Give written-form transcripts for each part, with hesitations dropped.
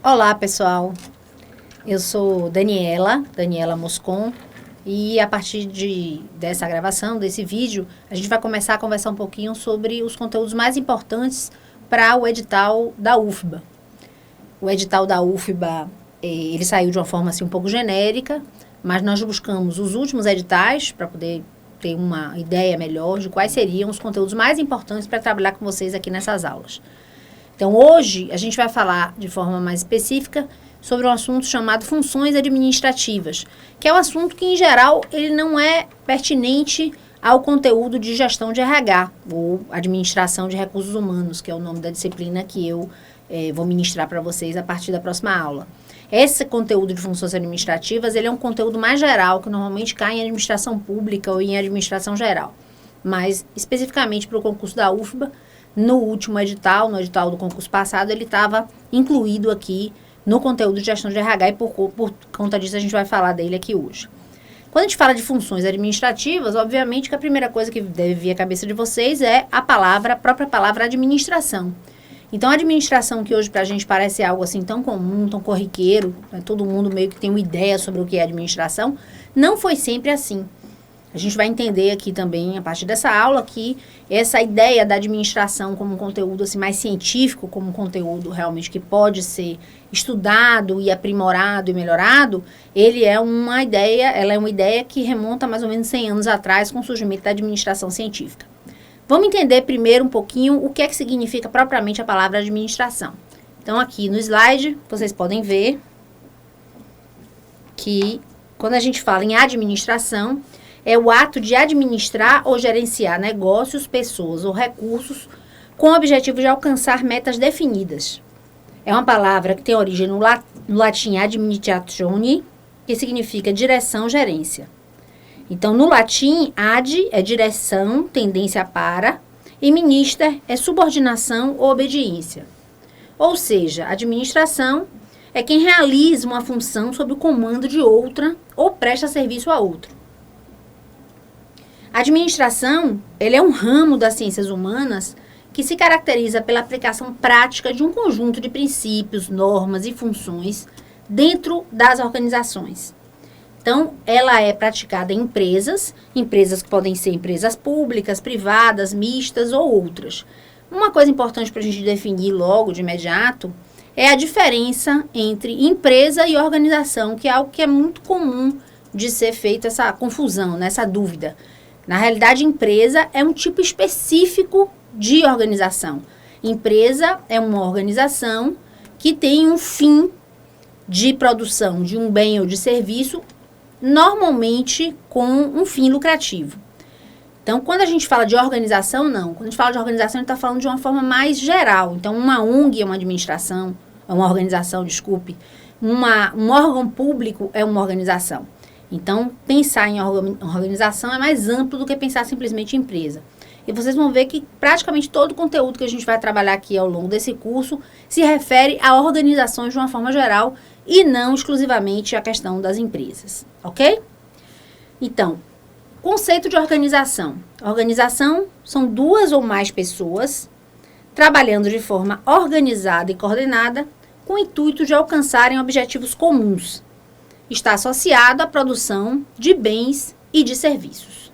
Olá, pessoal. Eu sou Daniela Moscon, e a partir dessa gravação, desse vídeo, a gente vai começar a conversar um pouquinho sobre os conteúdos mais importantes para o edital da UFBA. O edital da UFBA, ele saiu de uma forma assim um pouco genérica, mas nós buscamos os últimos editais para poder ter uma ideia melhor de quais seriam os conteúdos mais importantes para trabalhar com vocês aqui nessas aulas. Então, hoje, a gente vai falar de forma mais específica sobre um assunto chamado funções administrativas, que é um assunto que, em geral, ele não é pertinente ao conteúdo de gestão de RH, ou administração de recursos humanos, que é o nome da disciplina que eu vou ministrar para vocês a partir da próxima aula. Esse conteúdo de funções administrativas, ele é um conteúdo mais geral, que normalmente cai em administração pública ou em administração geral. Mas, especificamente para o concurso da UFBA, no último edital, no edital do concurso passado, ele estava incluído aqui no conteúdo de gestão de RH e por conta disso a gente vai falar dele aqui hoje. Quando a gente fala de funções administrativas, obviamente que a primeira coisa que deve vir à cabeça de vocês é a própria palavra administração. Então, a administração, que hoje para a gente parece algo assim tão comum, tão corriqueiro, né, todo mundo meio que tem uma ideia sobre o que é administração, não foi sempre assim. A gente vai entender aqui também, a partir dessa aula, que essa ideia da administração como um conteúdo assim, mais científico, como um conteúdo realmente que pode ser estudado e aprimorado e melhorado, ela é uma ideia que remonta mais ou menos 100 anos atrás com o surgimento da administração científica. Vamos entender primeiro um pouquinho o que é que significa propriamente a palavra administração. Então, aqui no slide, vocês podem ver que quando a gente fala em administração, é o ato de administrar ou gerenciar negócios, pessoas ou recursos com o objetivo de alcançar metas definidas. É uma palavra que tem origem no latim administratione, que significa direção, gerência. Então, no latim, ad é direção, tendência para, e minister é subordinação ou obediência. Ou seja, administração é quem realiza uma função sob o comando de outra ou presta serviço a outro. A administração, ele é um ramo das ciências humanas que se caracteriza pela aplicação prática de um conjunto de princípios, normas e funções dentro das organizações. Então, ela é praticada em empresas que podem ser empresas públicas, privadas, mistas ou outras. Uma coisa importante para a gente definir logo de imediato é a diferença entre empresa e organização, que é algo que é muito comum de ser feita essa confusão, né, essa dúvida. Na realidade, empresa é um tipo específico de organização. Empresa é uma organização que tem um fim de produção de um bem ou de serviço, normalmente com um fim lucrativo. Então, quando a gente fala de organização, não. Quando a gente fala de organização, a gente está falando de uma forma mais geral. Então, uma ONG é uma administração, é uma organização, desculpe. Um órgão público é uma organização. Então, pensar em organização é mais amplo do que pensar simplesmente em empresa. E vocês vão ver que praticamente todo o conteúdo que a gente vai trabalhar aqui ao longo desse curso se refere a organizações de uma forma geral e não exclusivamente à questão das empresas, ok? Então, conceito de organização. Organização são duas ou mais pessoas trabalhando de forma organizada e coordenada com o intuito de alcançarem objetivos comuns. Está associado à produção de bens e de serviços.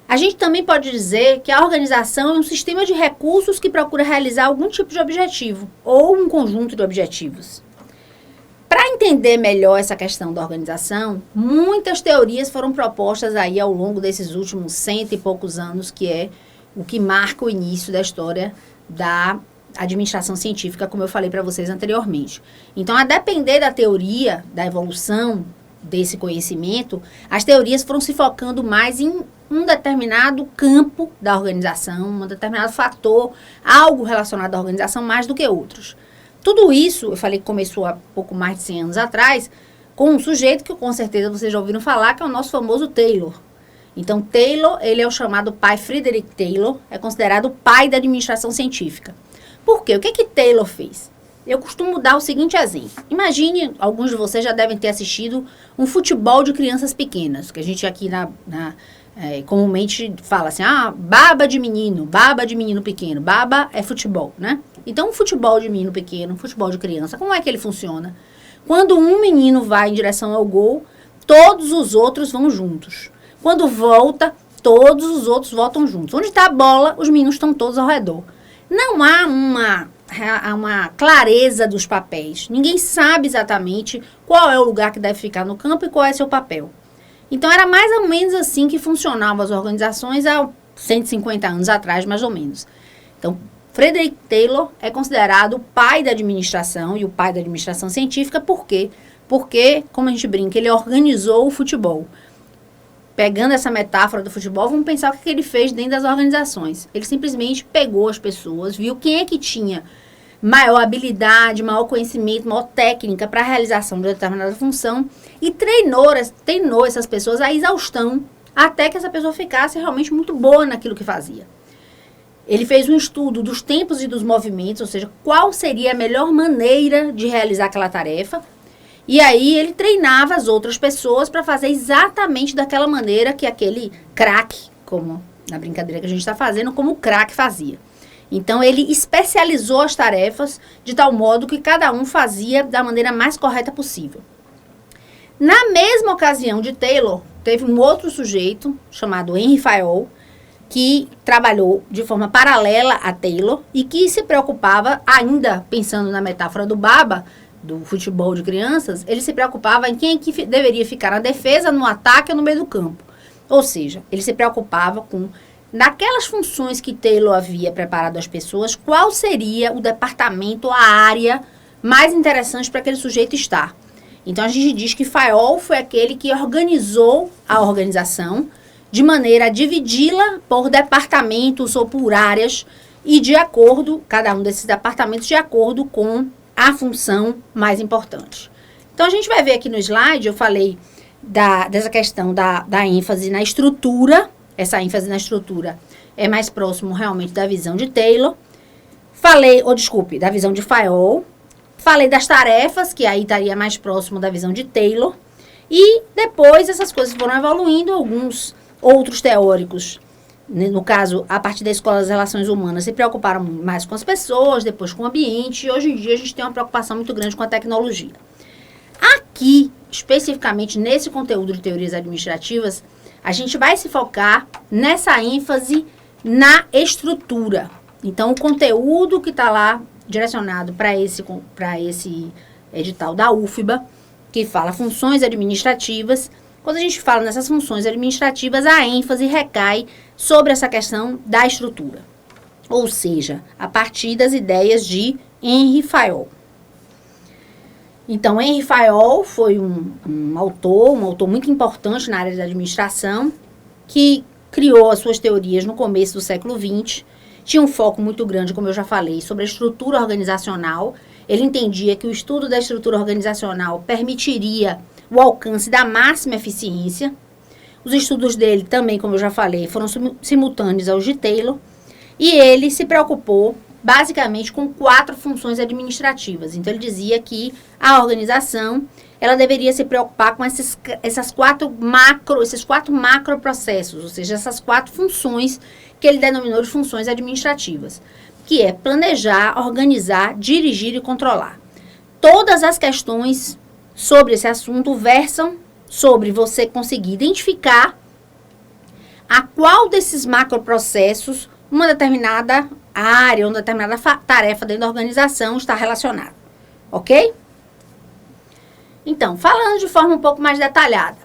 A gente também pode dizer que a organização é um sistema de recursos que procura realizar algum tipo de objetivo ou um conjunto de objetivos. Para entender melhor essa questão da organização, muitas teorias foram propostas aí ao longo desses últimos 100 e poucos anos, que é o que marca o início da história da administração científica, como eu falei para vocês anteriormente. Então, a depender da teoria, da evolução desse conhecimento, as teorias foram se focando mais em um determinado campo da organização, um determinado fator, algo relacionado à organização mais do que outros. Tudo isso, eu falei que começou há pouco mais de 100 anos atrás, com um sujeito que com certeza vocês já ouviram falar, que é o nosso famoso Taylor. Então, Taylor, ele é o chamado pai Frederick Taylor, é considerado o pai da administração científica. Por quê? O que Taylor fez? Eu costumo dar o seguinte exemplo. Imagine, alguns de vocês já devem ter assistido um futebol de crianças pequenas, que a gente aqui Comumente fala assim, baba de menino pequeno, baba é futebol, né? Então, o futebol de menino pequeno, futebol de criança, como é que ele funciona? Quando um menino vai em direção ao gol, todos os outros vão juntos. Quando volta, todos os outros voltam juntos. Onde está a bola, os meninos estão todos ao redor. Não há uma clareza dos papéis. Ninguém sabe exatamente qual é o lugar que deve ficar no campo e qual é seu papel. Então, era mais ou menos assim que funcionavam as organizações há 150 anos atrás, mais ou menos. Então, Frederick Taylor é considerado o pai da administração e o pai da administração científica. Por quê? Porque, como a gente brinca, ele organizou o futebol. Pegando essa metáfora do futebol, vamos pensar o que ele fez dentro das organizações. Ele simplesmente pegou as pessoas, viu quem é que tinha maior habilidade, maior conhecimento, maior técnica para a realização de determinada função e treinou essas pessoas à exaustão até que essa pessoa ficasse realmente muito boa naquilo que fazia. Ele fez um estudo dos tempos e dos movimentos, ou seja, qual seria a melhor maneira de realizar aquela tarefa. E aí ele treinava as outras pessoas para fazer exatamente daquela maneira que aquele craque, como na brincadeira que a gente está fazendo, como o craque fazia. Então, ele especializou as tarefas de tal modo que cada um fazia da maneira mais correta possível. Na mesma ocasião de Taylor, teve um outro sujeito chamado Henry Fayol, que trabalhou de forma paralela a Taylor e que se preocupava, ainda pensando na metáfora do baba, do futebol de crianças, ele se preocupava em quem é que deveria ficar na defesa, no ataque ou no meio do campo. Ou seja, ele se preocupava com, naquelas funções que Taylor havia preparado às pessoas, qual seria o departamento, a área mais interessante para aquele sujeito estar. Então, a gente diz que Fayol foi aquele que organizou a organização de maneira a dividi-la por departamentos ou por áreas e de acordo, cada um desses departamentos de acordo com a função mais importante. Então, a gente vai ver aqui no slide, eu falei dessa questão da ênfase na estrutura. Essa ênfase na estrutura é mais próximo realmente da visão de Taylor. Da visão de Fayol. Falei das tarefas, que aí estaria mais próximo da visão de Taylor. E depois essas coisas foram evoluindo. Alguns outros teóricos, no caso, a partir da Escola das Relações Humanas, se preocuparam mais com as pessoas, depois com o ambiente. E hoje em dia a gente tem uma preocupação muito grande com a tecnologia. Aqui, especificamente nesse conteúdo de teorias administrativas, a gente vai se focar nessa ênfase na estrutura. Então, o conteúdo que está lá direcionado para esse edital da UFBA, que fala funções administrativas. Quando a gente fala nessas funções administrativas, a ênfase recai sobre essa questão da estrutura. Ou seja, a partir das ideias de Henry Fayol. Então, Henry Fayol foi um autor muito importante na área da administração, que criou as suas teorias no começo do século XX. Tinha um foco muito grande, como eu já falei, sobre a estrutura organizacional. Ele entendia que o estudo da estrutura organizacional permitiria o alcance da máxima eficiência. Os estudos dele também, como eu já falei, foram simultâneos aos de Taylor. E ele se preocupou basicamente com 4 funções administrativas. Então, ele dizia que a organização, ela deveria se preocupar com esses 4 macroprocessos, ou seja, essas 4 funções que ele denominou de funções administrativas, que é planejar, organizar, dirigir e controlar. Todas as questões sobre esse assunto versam sobre você conseguir identificar a qual desses macroprocessos uma determinada área, uma determinada tarefa dentro da organização está relacionada. Ok? Então, falando de forma um pouco mais detalhada,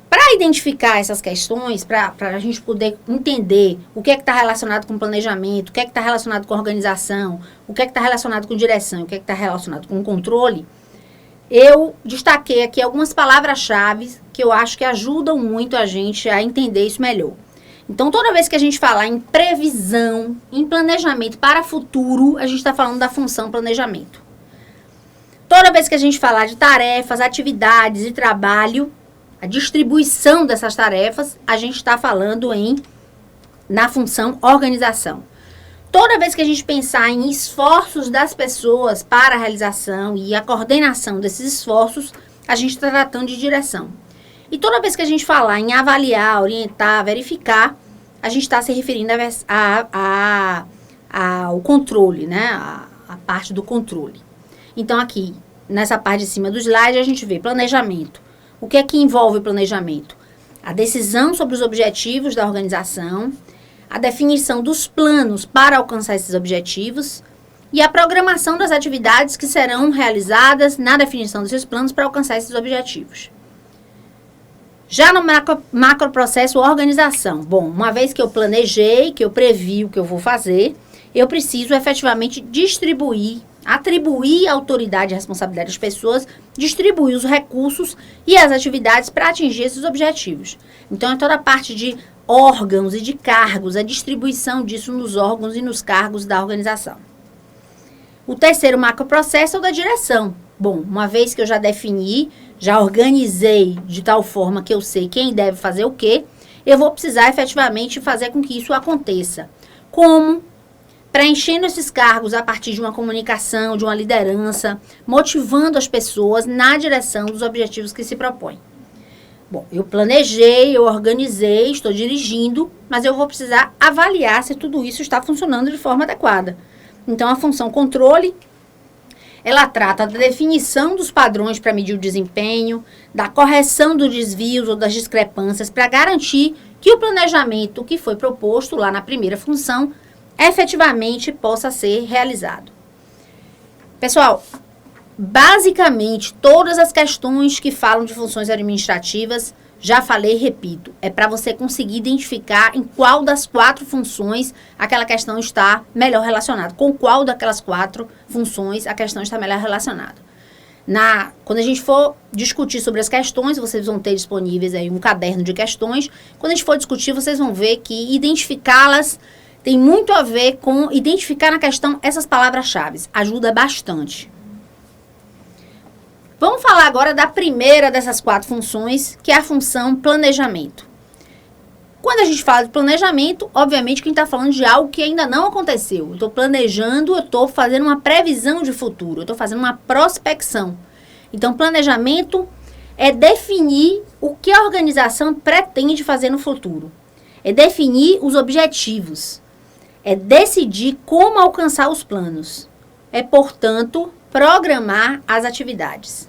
para identificar essas questões, para a gente poder entender o que é que está relacionado com planejamento, o que é que está relacionado com organização, o que é que está relacionado com direção, o que é que está relacionado com controle, eu destaquei aqui algumas palavras-chave que eu acho que ajudam muito a gente a entender isso melhor. Então, toda vez que a gente falar em previsão, em planejamento para futuro, a gente está falando da função planejamento. Toda vez que a gente falar de tarefas, atividades e trabalho, a distribuição dessas tarefas, a gente está falando na função organização. Toda vez que a gente pensar em esforços das pessoas para a realização e a coordenação desses esforços, a gente está tratando de direção. E toda vez que a gente falar em avaliar, orientar, verificar, a gente está se referindo ao controle, né? A parte do controle. Então, aqui, nessa parte de cima do slide, a gente vê planejamento. O que é que envolve o planejamento? A decisão sobre os objetivos da organização, a definição dos planos para alcançar esses objetivos e a programação das atividades que serão realizadas na definição desses planos para alcançar esses objetivos. Já no macroprocesso organização, bom, uma vez que eu planejei, que eu previ o que eu vou fazer, eu preciso efetivamente distribuir, atribuir a autoridade e a responsabilidade das pessoas, distribuir os recursos e as atividades para atingir esses objetivos. Então, é toda a parte de órgãos e de cargos, a distribuição disso nos órgãos e nos cargos da organização. O terceiro macroprocesso é o da direção. Bom, uma vez que eu já defini, já organizei de tal forma que eu sei quem deve fazer o quê, eu vou precisar efetivamente fazer com que isso aconteça. Como? Preenchendo esses cargos a partir de uma comunicação, de uma liderança, motivando as pessoas na direção dos objetivos que se propõem. Bom, eu planejei, eu organizei, estou dirigindo, mas eu vou precisar avaliar se tudo isso está funcionando de forma adequada. Então, a função controle, ela trata da definição dos padrões para medir o desempenho, da correção dos desvios ou das discrepâncias para garantir que o planejamento que foi proposto lá na primeira função efetivamente possa ser realizado. Pessoal, basicamente, todas as questões que falam de funções administrativas, já falei e repito, é para você conseguir identificar em qual das 4 funções aquela questão está melhor relacionada. Com qual daquelas 4 funções a questão está melhor relacionada. Quando a gente for discutir sobre as questões, vocês vão ter disponíveis aí um caderno de questões. Quando a gente for discutir, vocês vão ver que identificá-las tem muito a ver com identificar na questão essas palavras-chave. Ajuda bastante. Vamos falar agora da primeira dessas 4 funções, que é a função planejamento. Quando a gente fala de planejamento, obviamente que a gente está falando de algo que ainda não aconteceu. Eu estou planejando, eu estou fazendo uma previsão de futuro, eu estou fazendo uma prospecção. Então, planejamento é definir o que a organização pretende fazer no futuro. É definir os objetivos. É decidir como alcançar os planos. É, portanto, programar as atividades.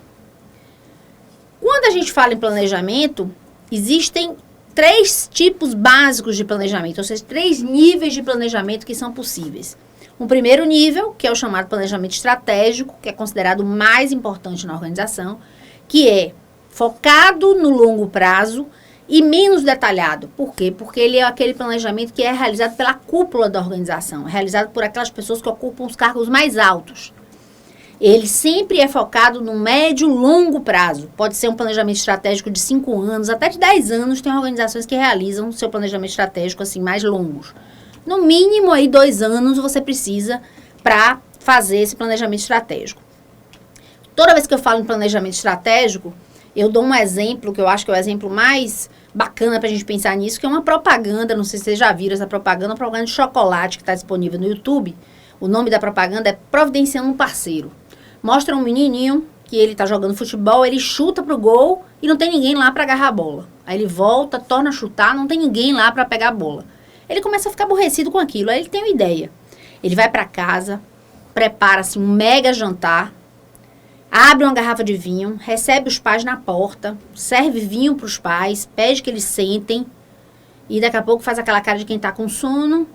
Quando a gente fala em planejamento, existem 3 tipos básicos de planejamento, ou seja, 3 níveis de planejamento que são possíveis. Um primeiro nível, que é o chamado planejamento estratégico, que é considerado o mais importante na organização, que é focado no longo prazo e menos detalhado. Por quê? Porque ele é aquele planejamento que é realizado pela cúpula da organização, é realizado por aquelas pessoas que ocupam os cargos mais altos. Ele sempre é focado no médio e longo prazo. Pode ser um planejamento estratégico de 5 anos, até de 10 anos. Tem organizações que realizam seu planejamento estratégico assim mais longos. No mínimo, aí 2 anos você precisa para fazer esse planejamento estratégico. Toda vez que eu falo em planejamento estratégico, eu dou um exemplo, que eu acho que é o exemplo mais bacana para a gente pensar nisso, que é uma propaganda, não sei se vocês já viram essa propaganda, uma propaganda de chocolate que está disponível no YouTube. O nome da propaganda é Providenciando um Parceiro. Mostra um menininho que ele está jogando futebol, ele chuta pro gol e não tem ninguém lá para agarrar a bola. Aí ele volta, torna a chutar, não tem ninguém lá para pegar a bola. Ele começa a ficar aborrecido com aquilo, aí ele tem uma ideia. Ele vai para casa, prepara-se um mega jantar, abre uma garrafa de vinho, recebe os pais na porta, serve vinho para os pais, pede que eles sentem e daqui a pouco faz aquela cara de quem está com sono,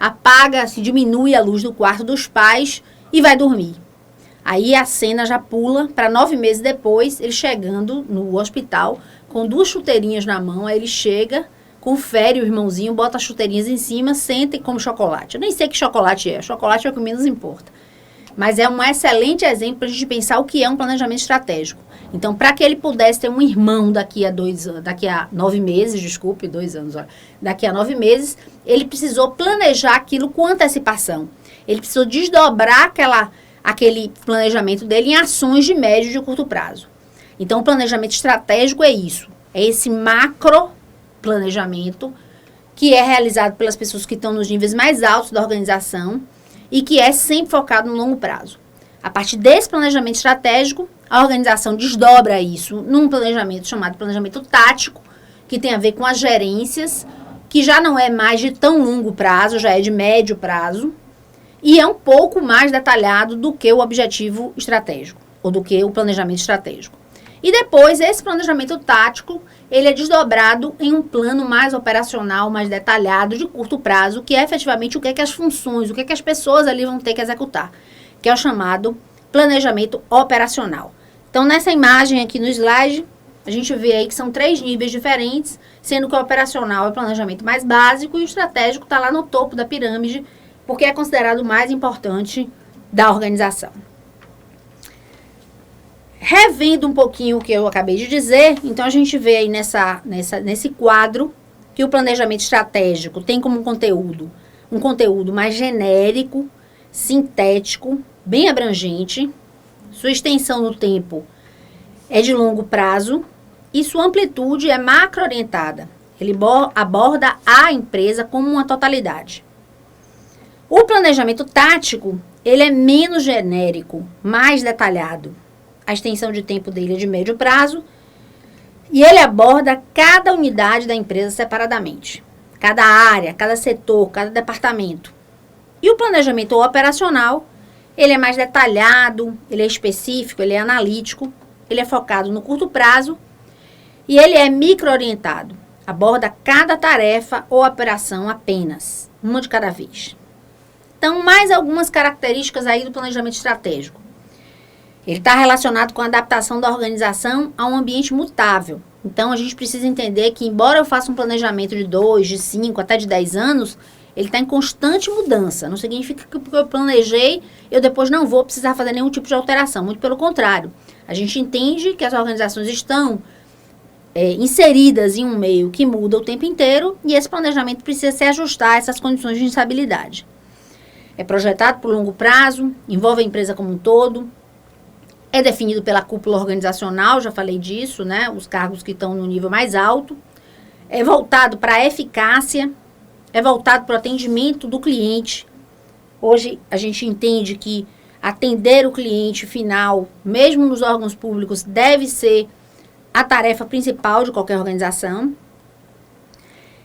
apaga, se diminui a luz do quarto dos pais e vai dormir. Aí a cena já pula para 9 meses depois, ele chegando no hospital com 2 chuteirinhas na mão, aí ele chega, confere o irmãozinho, bota as chuteirinhas em cima, senta e come chocolate. Eu nem sei que chocolate é o que menos importa. Mas é um excelente exemplo para a gente pensar o que é um planejamento estratégico. Então, para que ele pudesse ter um irmão daqui a 9 meses, daqui a 9 meses, ele precisou planejar aquilo com antecipação. Ele precisou desdobrar aquele planejamento dele em ações de médio e de curto prazo. Então, o planejamento estratégico é isso. É esse macro planejamento que é realizado pelas pessoas que estão nos níveis mais altos da organização e que é sempre focado no longo prazo. A partir desse planejamento estratégico, a organização desdobra isso num planejamento chamado planejamento tático, que tem a ver com as gerências, que já não é mais de tão longo prazo, já é de médio prazo, e é um pouco mais detalhado do que o objetivo estratégico, ou do que o planejamento estratégico. E depois, esse planejamento tático, ele é desdobrado em um plano mais operacional, mais detalhado, de curto prazo, que é efetivamente o que é que as funções, o que é que as pessoas ali vão ter que executar, que é o chamado planejamento operacional. Então, nessa imagem aqui no slide, a gente vê aí que são 3 níveis diferentes, sendo que o operacional é o planejamento mais básico e o estratégico está lá no topo da pirâmide, porque é considerado o mais importante da organização. Revendo um pouquinho o que eu acabei de dizer, então a gente vê aí nesse quadro que o planejamento estratégico tem como conteúdo um conteúdo mais genérico, sintético, bem abrangente, sua extensão no tempo é de longo prazo e sua amplitude é macro-orientada. Ele aborda a empresa como uma totalidade. O planejamento tático, ele é menos genérico, mais detalhado. A extensão de tempo dele é de médio prazo e ele aborda cada unidade da empresa separadamente. Cada área, cada setor, cada departamento. E o planejamento operacional, ele é mais detalhado, ele é específico, ele é analítico, ele é focado no curto prazo e ele é micro-orientado. Aborda cada tarefa ou operação apenas, uma de cada vez. Então, mais algumas características aí do planejamento estratégico. Ele está relacionado com a adaptação da organização a um ambiente mutável. Então, a gente precisa entender que, embora eu faça um planejamento de 2, de 5, até de 10 anos, ele está em constante mudança. Não significa que porque eu planejei, eu depois não vou precisar fazer nenhum tipo de alteração. Muito pelo contrário. A gente entende que as organizações estão inseridas em um meio que muda o tempo inteiro e esse planejamento precisa se ajustar a essas condições de instabilidade. É projetado por longo prazo, envolve a empresa como um todo, é definido pela cúpula organizacional, já falei disso, né? Os cargos que estão no nível mais alto. É voltado para a eficácia, é voltado para o atendimento do cliente. Hoje a gente entende que atender o cliente final, mesmo nos órgãos públicos, deve ser a tarefa principal de qualquer organização.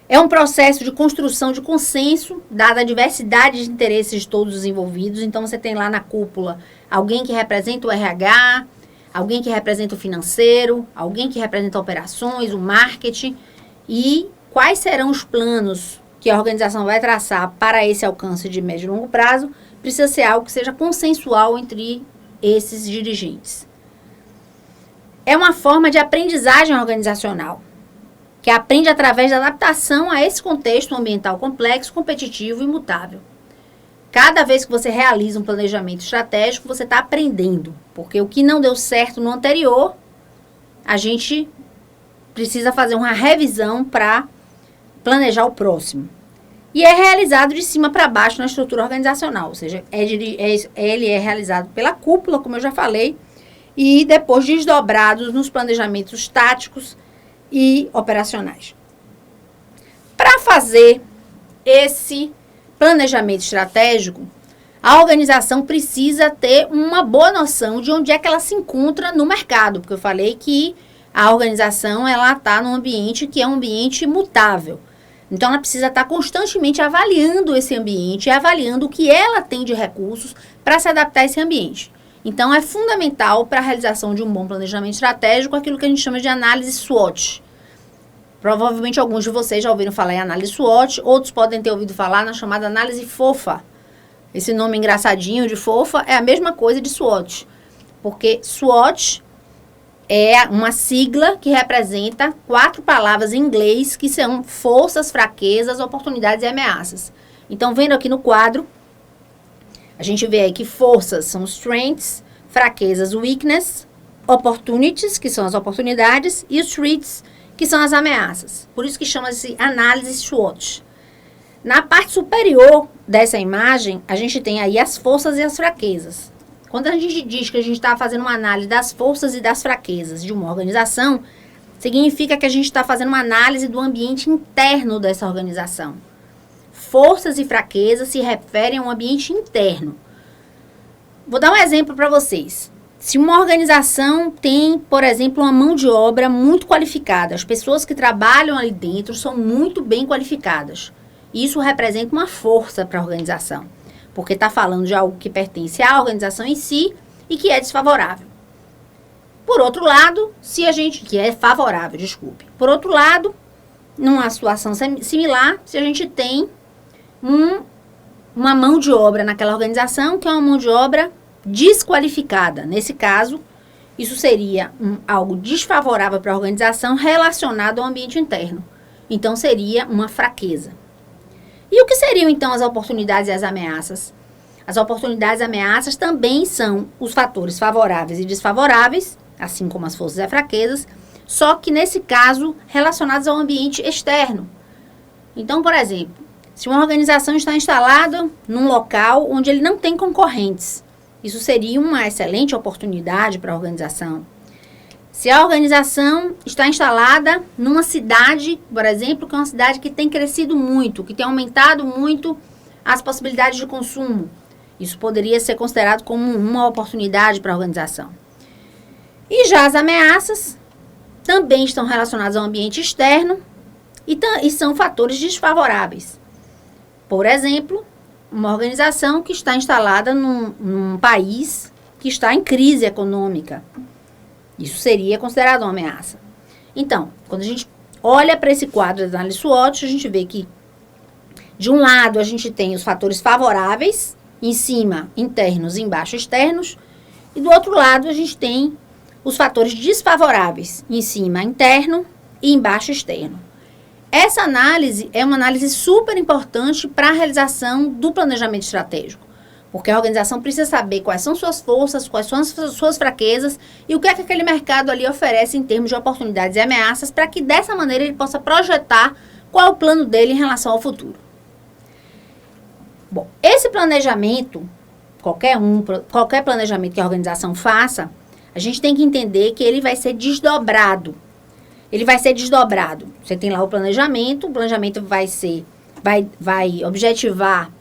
É um processo de construção de consenso, dada a diversidade de interesses de todos os envolvidos. Então, você tem lá na cúpula alguém que representa o RH, alguém que representa o financeiro, alguém que representa operações, o marketing. E quais serão os planos que a organização vai traçar para esse alcance de médio e longo prazo, precisa ser algo que seja consensual entre esses dirigentes. É uma forma de aprendizagem organizacional, que aprende através da adaptação a esse contexto ambiental complexo, competitivo e mutável. Cada vez que você realiza um planejamento estratégico, você está aprendendo, porque o que não deu certo no anterior, a gente precisa fazer uma revisão para planejar o próximo. E é realizado de cima para baixo na estrutura organizacional, ou seja, ele é realizado pela cúpula, como eu já falei, e depois desdobrados nos planejamentos táticos e operacionais. Para fazer esse planejamento estratégico, a organização precisa ter uma boa noção de onde é que ela se encontra no mercado, porque eu falei que a organização ela está num ambiente que é um ambiente mutável. Então, ela precisa estar constantemente avaliando esse ambiente, avaliando o que ela tem de recursos para se adaptar a esse ambiente. Então, é fundamental para a realização de um bom planejamento estratégico aquilo que a gente chama de análise SWOT. Provavelmente alguns de vocês já ouviram falar em análise SWOT, outros podem ter ouvido falar na chamada análise FOFA. Esse nome engraçadinho de FOFA é a mesma coisa de SWOT, porque SWOT é uma sigla que representa 4 palavras em inglês que são forças, fraquezas, oportunidades e ameaças. Então, vendo aqui no quadro, a gente vê aí que forças são strengths, fraquezas, weakness, opportunities, que são as oportunidades, e os threats, que são as ameaças. Por isso que chama-se análise SWOT. Na parte superior dessa imagem, a gente tem aí as forças e as fraquezas. Quando a gente diz que a gente está fazendo uma análise das forças e das fraquezas de uma organização, significa que a gente está fazendo uma análise do ambiente interno dessa organização. Forças e fraquezas se referem a um ambiente interno. vou dar um exemplo para vocês. Se uma organização tem, por exemplo, uma mão de obra muito qualificada, as pessoas que trabalham ali dentro são muito bem qualificadas. Isso representa uma força para a organização, porque está falando de algo que pertence à organização em si e que é desfavorável. Por outro lado, que é favorável, desculpe. Por outro lado, numa situação similar, se a gente tem uma mão de obra naquela organização que é uma mão de obra desqualificada. Nesse caso, isso seria algo desfavorável para a organização relacionado ao ambiente interno. Então, seria uma fraqueza. E o que seriam, então, as oportunidades e as ameaças? As oportunidades e ameaças também são os fatores favoráveis e desfavoráveis, assim como as forças e as fraquezas, só que, nesse caso, relacionados ao ambiente externo. Então, por exemplo, se uma organização está instalada num local onde ele não tem concorrentes, isso seria uma excelente oportunidade para a organização. Se a organização está instalada numa cidade, por exemplo, que é uma cidade que tem crescido muito, que tem aumentado muito as possibilidades de consumo, isso poderia ser considerado como uma oportunidade para a organização. E já as ameaças também estão relacionadas ao ambiente externo e são fatores desfavoráveis. Por exemplo, uma organização que está instalada num país que está em crise econômica. Isso seria considerado uma ameaça. Então, quando a gente olha para esse quadro da análise SWOT, a gente vê que, de um lado, a gente tem os fatores favoráveis, em cima, internos e embaixo, externos, e do outro lado, a gente tem os fatores desfavoráveis, em cima, interno e embaixo, externo. Essa análise é uma análise super importante para a realização do planejamento estratégico, porque a organização precisa saber quais são suas forças, quais são as suas fraquezas e o que é que aquele mercado ali oferece em termos de oportunidades e ameaças, para que dessa maneira ele possa projetar qual é o plano dele em relação ao futuro. Bom, esse planejamento, qualquer planejamento que a organização faça, a gente tem que entender que ele vai ser desdobrado. Você tem lá o planejamento vai objetivar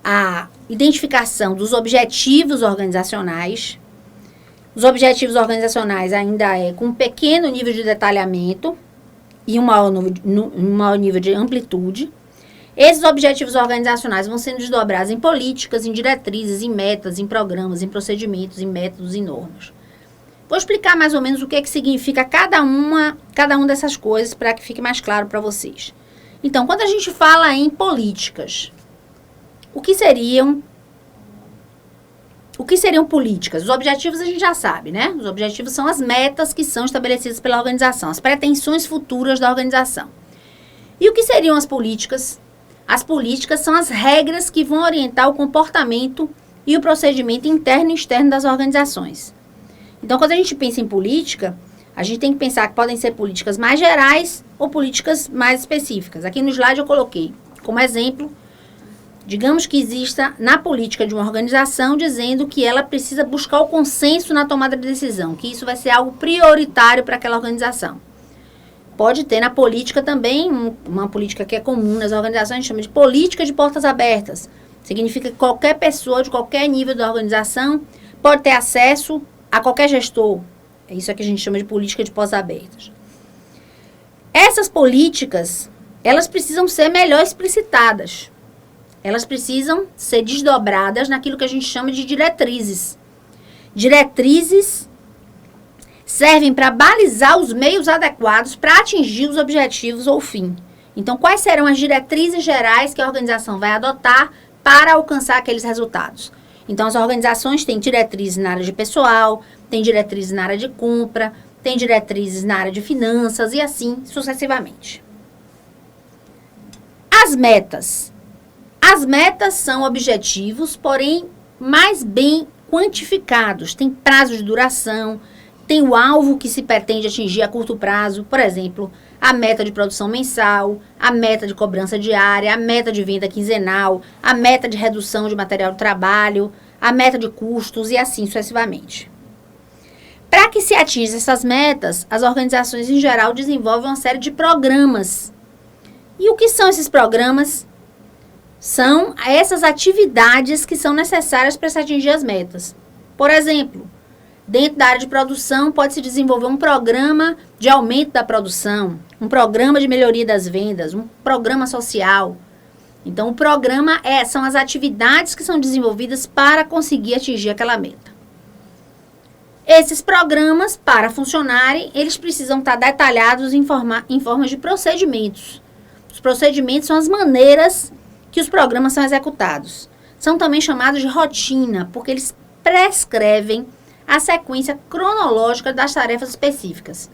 a identificação dos objetivos organizacionais. Os objetivos organizacionais ainda com um pequeno nível de detalhamento e um maior nível de amplitude. Esses objetivos organizacionais vão sendo desdobrados em políticas, em diretrizes, em metas, em programas, em procedimentos, em métodos e normas. Vou explicar mais ou menos o que significa cada uma dessas coisas para que fique mais claro para vocês. Então, quando a gente fala em políticas, o que seriam políticas? Os objetivos a gente já sabe, né? Os objetivos são as metas que são estabelecidas pela organização, as pretensões futuras da organização. E o que seriam as políticas? As políticas são as regras que vão orientar o comportamento e o procedimento interno e externo das organizações. Então, quando a gente pensa em política, a gente tem que pensar que podem ser políticas mais gerais ou políticas mais específicas. Aqui no slide eu coloquei como exemplo, digamos que exista na política de uma organização dizendo que ela precisa buscar o consenso na tomada de decisão, que isso vai ser algo prioritário para aquela organização. Pode ter na política também, uma política que é comum nas organizações, a gente chama de política de portas abertas. Significa que qualquer pessoa de qualquer nível da organização pode ter acesso a qualquer gestor. É isso que a gente chama de política de portas abertas. Essas políticas, elas precisam ser melhor explicitadas. Elas precisam ser desdobradas naquilo que a gente chama de diretrizes. Diretrizes servem para balizar os meios adequados para atingir os objetivos ou fim. Então, quais serão as diretrizes gerais que a organização vai adotar para alcançar aqueles resultados? Então, as organizações têm diretrizes na área de pessoal, têm diretrizes na área de compra, têm diretrizes na área de finanças e assim sucessivamente. As metas. As metas são objetivos, porém mais bem quantificados. Tem prazo de duração, tem o alvo que se pretende atingir a curto prazo, por exemplo, a meta de produção mensal, a meta de cobrança diária, a meta de venda quinzenal, a meta de redução de material de trabalho, a meta de custos e assim sucessivamente. Para que se atinja essas metas, as organizações em geral desenvolvem uma série de programas. E o que são esses programas? são essas atividades que são necessárias para se atingir as metas. Por exemplo, dentro da área de produção, pode-se desenvolver um programa de aumento da produção, um programa de melhoria das vendas, um programa social. Então, o programa são as atividades que são desenvolvidas para conseguir atingir aquela meta. Esses programas, para funcionarem, eles precisam estar detalhados em forma de procedimentos. Os procedimentos são as maneiras que os programas são executados. São também chamados de rotina, porque eles prescrevem a sequência cronológica das tarefas específicas.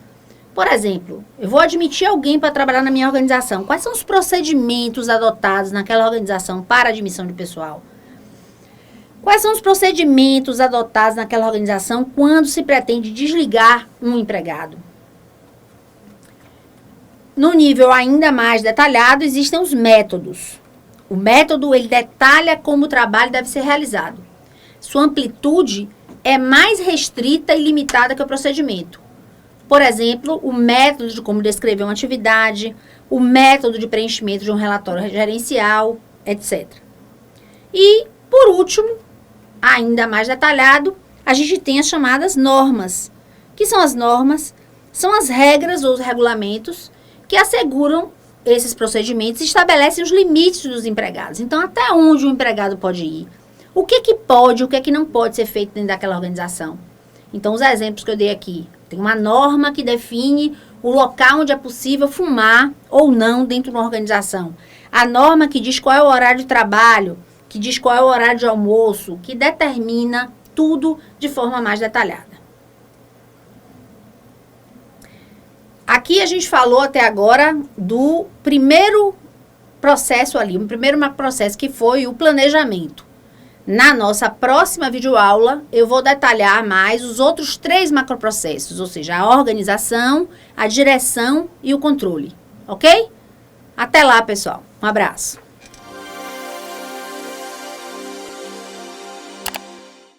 Por exemplo, eu vou admitir alguém para trabalhar na minha organização. Quais são os procedimentos adotados naquela organização para admissão de pessoal? Quais são os procedimentos adotados naquela organização quando se pretende desligar um empregado? No nível ainda mais detalhado, existem os métodos. O método, ele detalha como o trabalho deve ser realizado. Sua amplitude é mais restrita e limitada que o procedimento. Por exemplo, o método de como descrever uma atividade, o método de preenchimento de um relatório gerencial, etc. E, por último, ainda mais detalhado, a gente tem as chamadas normas. O que são as normas? São as regras ou os regulamentos que asseguram esses procedimentos e estabelecem os limites dos empregados. Então, até onde o empregado pode ir? O que pode, o que não pode ser feito dentro daquela organização? Então, os exemplos que eu dei aqui. Tem uma norma que define o local onde é possível fumar ou não dentro de uma organização. A norma que diz qual é o horário de trabalho, que diz qual é o horário de almoço, que determina tudo de forma mais detalhada. Aqui a gente falou até agora do primeiro processo ali, o primeiro macroprocesso que foi o planejamento. Na nossa próxima videoaula, eu vou detalhar mais os outros 3 macroprocessos, ou seja, a organização, a direção e o controle, ok? Até lá, pessoal. Um abraço.